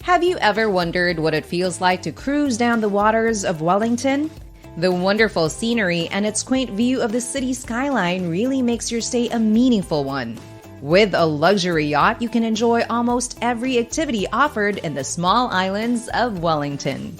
Have you ever wondered what it feels like to cruise down the waters of Wellington? The wonderful scenery and its quaint view of the city skyline really makes your stay a meaningful one. With a luxury yacht, you can enjoy almost every activity offered in the small islands of Wellington.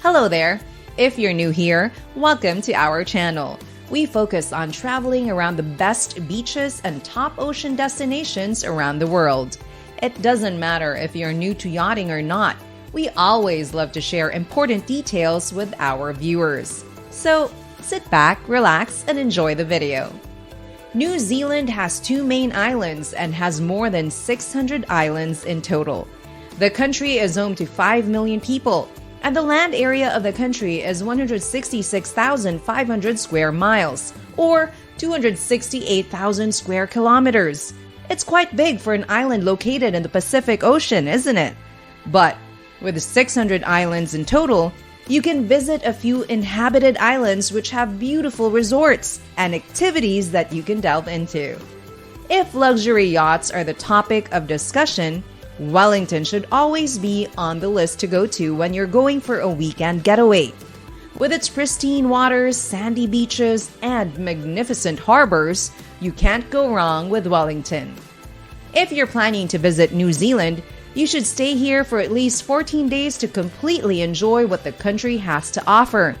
Hello there! If you're new here, welcome to our channel. We focus on traveling around the best beaches and top ocean destinations around the world. It doesn't matter if you're new to yachting or not, we always love to share important details with our viewers. So sit back, relax, and enjoy the video. New Zealand has 2 main islands and has more than 600 islands in total. The country is home to 5 million people, and the land area of the country is 166,500 square miles, or 268,000 square kilometers. It's quite big for an island located in the Pacific Ocean, isn't it? But with 600 islands in total, you can visit a few inhabited islands which have beautiful resorts and activities that you can delve into. If luxury yachts are the topic of discussion, Wellington should always be on the list to go to when you're going for a weekend getaway. With its pristine waters, sandy beaches, and magnificent harbors, you can't go wrong with Wellington. If you're planning to visit New Zealand, you should stay here for at least 14 days to completely enjoy what the country has to offer.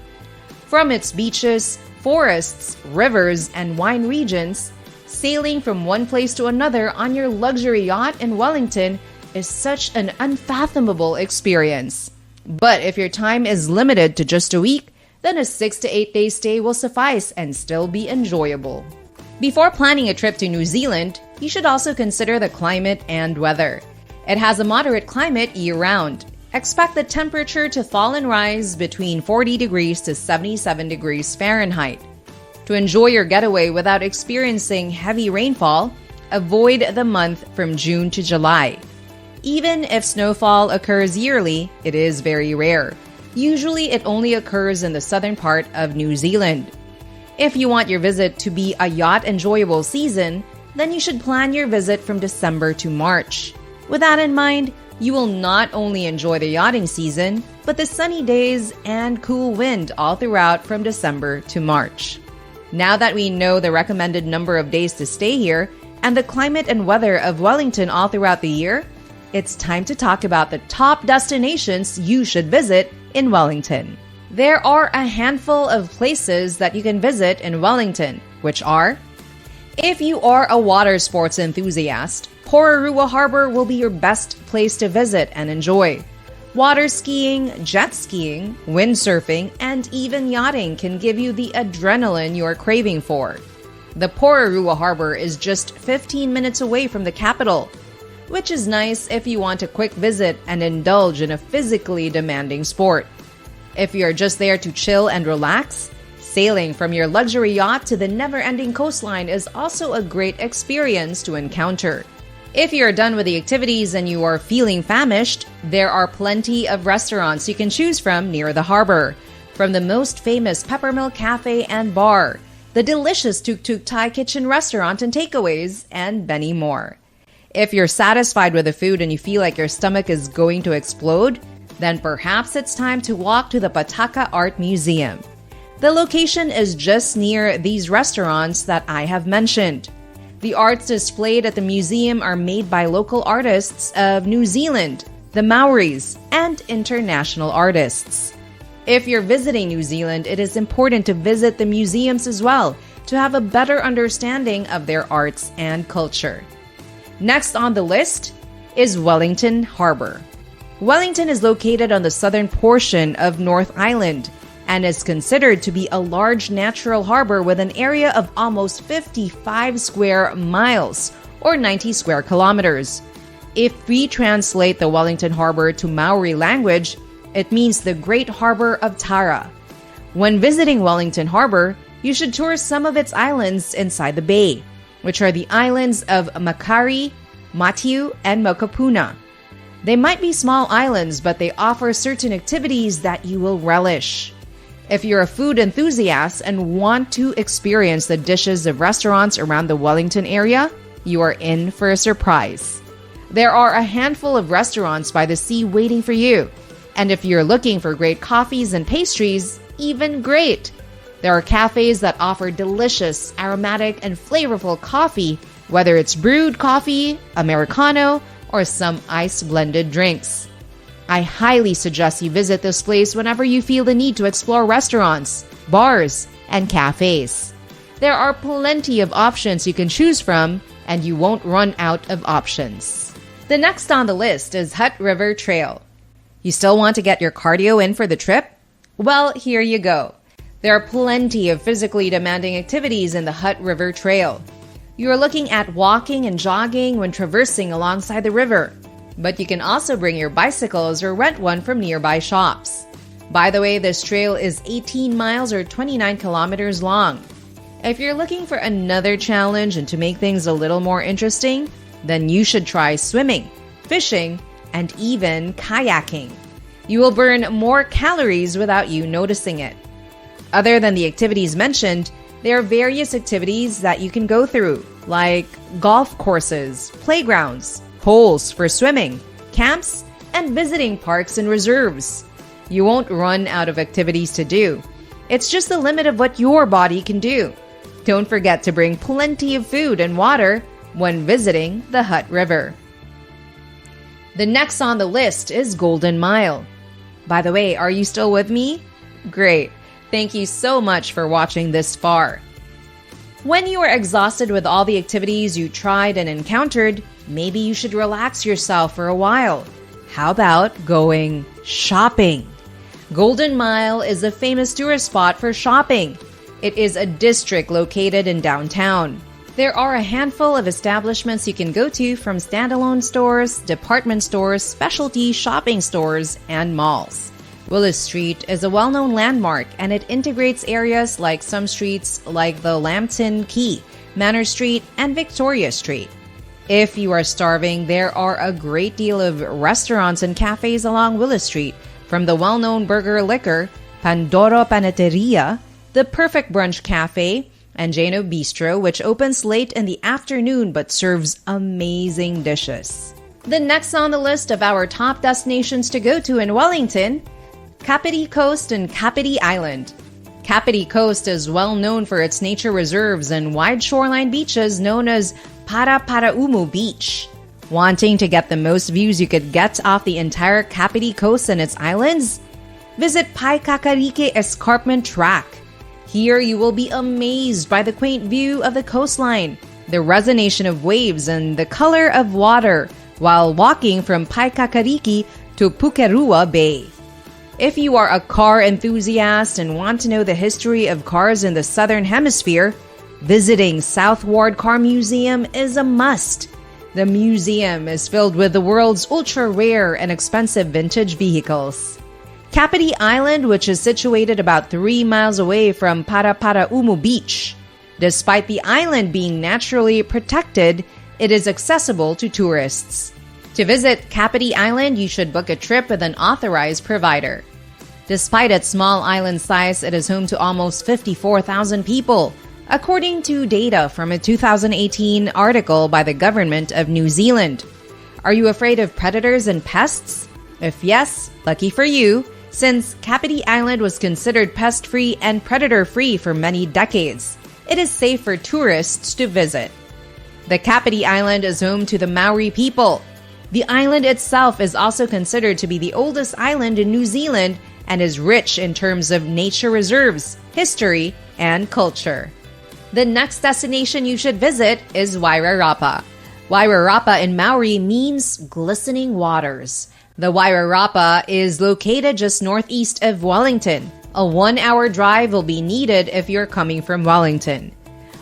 From its beaches, forests, rivers, and wine regions, sailing from one place to another on your luxury yacht in Wellington is such an unfathomable experience. But if your time is limited to just a week, then a 6 to 8 day stay will suffice and still be enjoyable. Before planning a trip to New Zealand, you should also consider the climate and weather. It has a moderate climate year-round. Expect the temperature to fall and rise between 40 degrees to 77 degrees Fahrenheit. To enjoy your getaway without experiencing heavy rainfall, avoid the month from June to July. Even if snowfall occurs yearly, it is very rare. Usually, it only occurs in the southern part of New Zealand. If you want your visit to be a yacht enjoyable season, then you should plan your visit from December to March. With that in mind, you will not only enjoy the yachting season, but the sunny days and cool wind all throughout from December to March. Now that we know the recommended number of days to stay here and the climate and weather of Wellington all throughout the year, it's time to talk about the top destinations you should visit in Wellington. There are a handful of places that you can visit in Wellington, which are: if you are a water sports enthusiast, Wairarapa Harbor will be your best place to visit and enjoy. Water skiing, jet skiing, windsurfing, and even yachting can give you the adrenaline you're craving for. The Wairarapa Harbor is just 15 minutes away from the capital, which is nice if you want a quick visit and indulge in a physically demanding sport. If you're just there to chill and relax, sailing from your luxury yacht to the never-ending coastline is also a great experience to encounter. If you're done with the activities and you are feeling famished, there are plenty of restaurants you can choose from near the harbor. From the most famous Peppermill Cafe and Bar, the delicious Tuk Tuk Thai Kitchen Restaurant and Takeaways, and many more. If you're satisfied with the food and you feel like your stomach is going to explode, then perhaps it's time to walk to the Pataka Art Museum. The location is just near these restaurants that I have mentioned. The arts displayed at the museum are made by local artists of New Zealand, the Maoris, and international artists. If you're visiting New Zealand, it is important to visit the museums as well to have a better understanding of their arts and culture. Next on the list is Wellington Harbor. Wellington is located on the southern portion of North Island and is considered to be a large natural harbor with an area of almost 55 square miles or 90 square kilometers. If we translate the Wellington Harbor to Maori language, it means the Great Harbor of Tara. When visiting Wellington Harbor, you should tour some of its islands inside the bay, which are the islands of Makari, Matiu, and Mokopuna. They might be small islands, but they offer certain activities that you will relish. If you're a food enthusiast and want to experience the dishes of restaurants around the Wellington area, you are in for a surprise. There are a handful of restaurants by the sea waiting for you. And if you're looking for great coffees and pastries, even great. There are cafes that offer delicious, aromatic, and flavorful coffee, whether it's brewed coffee, Americano, or some ice-blended drinks. I highly suggest you visit this place whenever you feel the need to explore restaurants, bars, and cafes. There are plenty of options you can choose from, and you won't run out of options. The next on the list is Hutt River Trail. You still want to get your cardio in for the trip? Well, here you go. There are plenty of physically demanding activities in the Hutt River Trail. You are looking at walking and jogging when traversing alongside the river, but you can also bring your bicycles or rent one from nearby shops. By the way, this trail is 18 miles or 29 kilometers long. If you're looking for another challenge and to make things a little more interesting, then you should try swimming, fishing, and even kayaking. You will burn more calories without you noticing it. Other than the activities mentioned, there are various activities that you can go through, like golf courses, playgrounds, holes for swimming, camps, and visiting parks and reserves. You won't run out of activities to do. It's just the limit of what your body can do. Don't forget to bring plenty of food and water when visiting the Hutt River. The next on the list is Golden Mile. By the way, are you still with me? Great. Thank you so much for watching this far. When you are exhausted with all the activities you tried and encountered, maybe you should relax yourself for a while. How about going shopping? Golden Mile is a famous tourist spot for shopping. It is a district located in downtown. There are a handful of establishments you can go to, from standalone stores, department stores, specialty shopping stores, and malls. Willis Street is a well-known landmark, and it integrates areas like some streets like the Lambton Quay, Manor Street, and Victoria Street. If you are starving, there are a great deal of restaurants and cafes along Willis Street, from the well-known Burger Liquor, Pandoro Paneteria, the Perfect Brunch Cafe, and Jano Bistro, which opens late in the afternoon but serves amazing dishes. The next on the list of our top destinations to go to in Wellington, Kapiti Coast and Kapiti Island. Kapiti Coast is well known for its nature reserves and wide shoreline beaches known as Paraparaumu Beach. Wanting to get the most views you could get off the entire Kapiti Coast and its islands? Visit Paikakarike Escarpment Track. Here you will be amazed by the quaint view of the coastline, the resonation of waves, and the color of water while walking from Paikakariki to Pukerua Bay. If you are a car enthusiast and want to know the history of cars in the Southern Hemisphere, visiting Southward Car Museum is a must. The museum is filled with the world's ultra-rare and expensive vintage vehicles. Kapiti Island, which is situated about 3 miles away from Paraparaumu Beach. Despite the island being naturally protected, it is accessible to tourists. To visit Kapiti Island, you should book a trip with an authorized provider. Despite its small island size, it is home to almost 54,000 people, according to data from a 2018 article by the government of New Zealand. Are you afraid of predators and pests? If yes, lucky for you, since Kapiti Island was considered pest-free and predator-free for many decades. It is safe for tourists to visit. The Kapiti Island is home to the Maori people. The island itself is also considered to be the oldest island in New Zealand and is rich in terms of nature reserves, history, and culture. The next destination you should visit is Wairarapa. Wairarapa in Maori means glistening waters. The Wairarapa is located just northeast of Wellington. A 1-hour drive will be needed if you're coming from Wellington.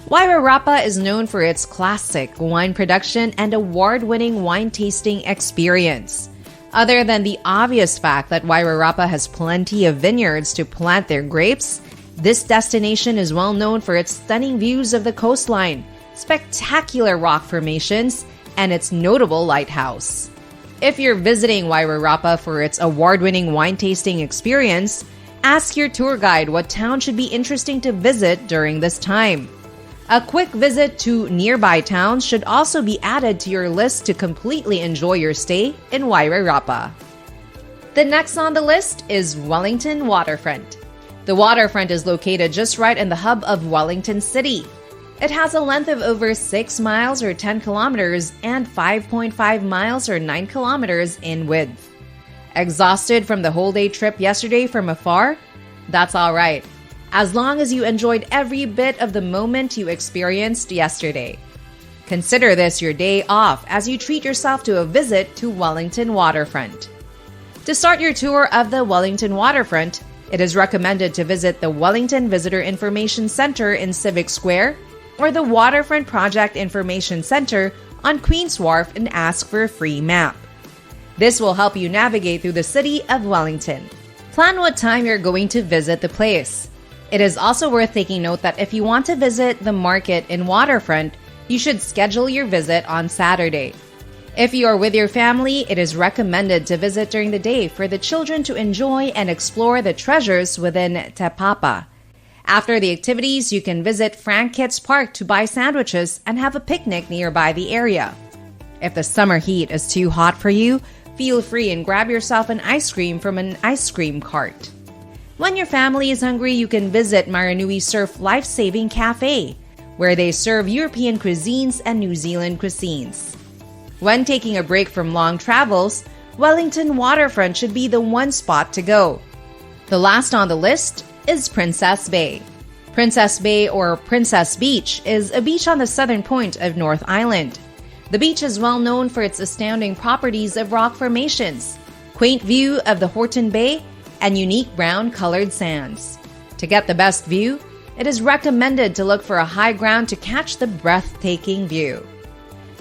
Wairarapa is known for its classic wine production and award-winning wine tasting experience. Other than the obvious fact that Wairarapa has plenty of vineyards to plant their grapes, this destination is well known for its stunning views of the coastline, spectacular rock formations, and its notable lighthouse. If you're visiting Wairarapa for its award-winning wine tasting experience, ask your tour guide what town should be interesting to visit during this time. A quick visit to nearby towns should also be added to your list to completely enjoy your stay in Wairarapa. The next on the list is Wellington Waterfront. The waterfront is located just right in the hub of Wellington City. It has a length of over 6 miles or 10 kilometers and 5.5 miles or 9 kilometers in width. Exhausted from the whole day trip yesterday from afar? That's all right, as long as you enjoyed every bit of the moment you experienced yesterday. Consider this your day off as you treat yourself to a visit to Wellington Waterfront. To start your tour of the Wellington Waterfront, it is recommended to visit the Wellington Visitor Information Center in Civic Square or the Waterfront Project Information Center on Queen's Wharf and ask for a free map. This will help you navigate through the city of Wellington. Plan what time you're going to visit the place. It is also worth taking note that if you want to visit the market in Waterfront, you should schedule your visit on Saturday. If you are with your family, it is recommended to visit during the day for the children to enjoy and explore the treasures within Te Papa. After the activities, you can visit Frank Kitts Park to buy sandwiches and have a picnic nearby the area. If the summer heat is too hot for you, feel free and grab yourself an ice cream from an ice cream cart. When your family is hungry, you can visit Maranui Surf Life-Saving Cafe, where they serve European cuisines and New Zealand cuisines. When taking a break from long travels, Wellington Waterfront should be the one spot to go. The last on the list is Princess Bay. Princess Bay or Princess Beach is a beach on the southern point of North Island. The beach is well known for its astounding properties of rock formations, quaint view of the Horton Bay, and unique brown-colored sands. To get the best view, it is recommended to look for a high ground to catch the breathtaking view.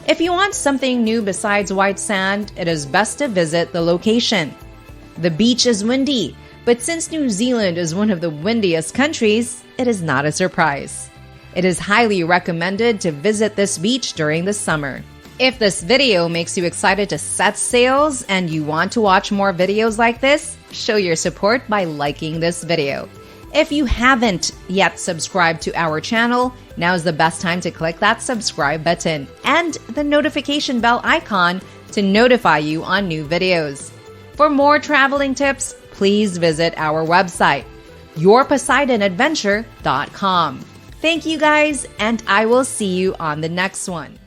If you want something new besides white sand, it is best to visit the location. The beach is windy, but since New Zealand is one of the windiest countries, it is not a surprise. It is highly recommended to visit this beach during the summer. If this video makes you excited to set sails and you want to watch more videos like this, show your support by liking this video. If you haven't yet subscribed to our channel, now is the best time to click that subscribe button and the notification bell icon to notify you on new videos. For more traveling tips, please visit our website, yourposeidonadventure.com. Thank you guys, and I will see you on the next one.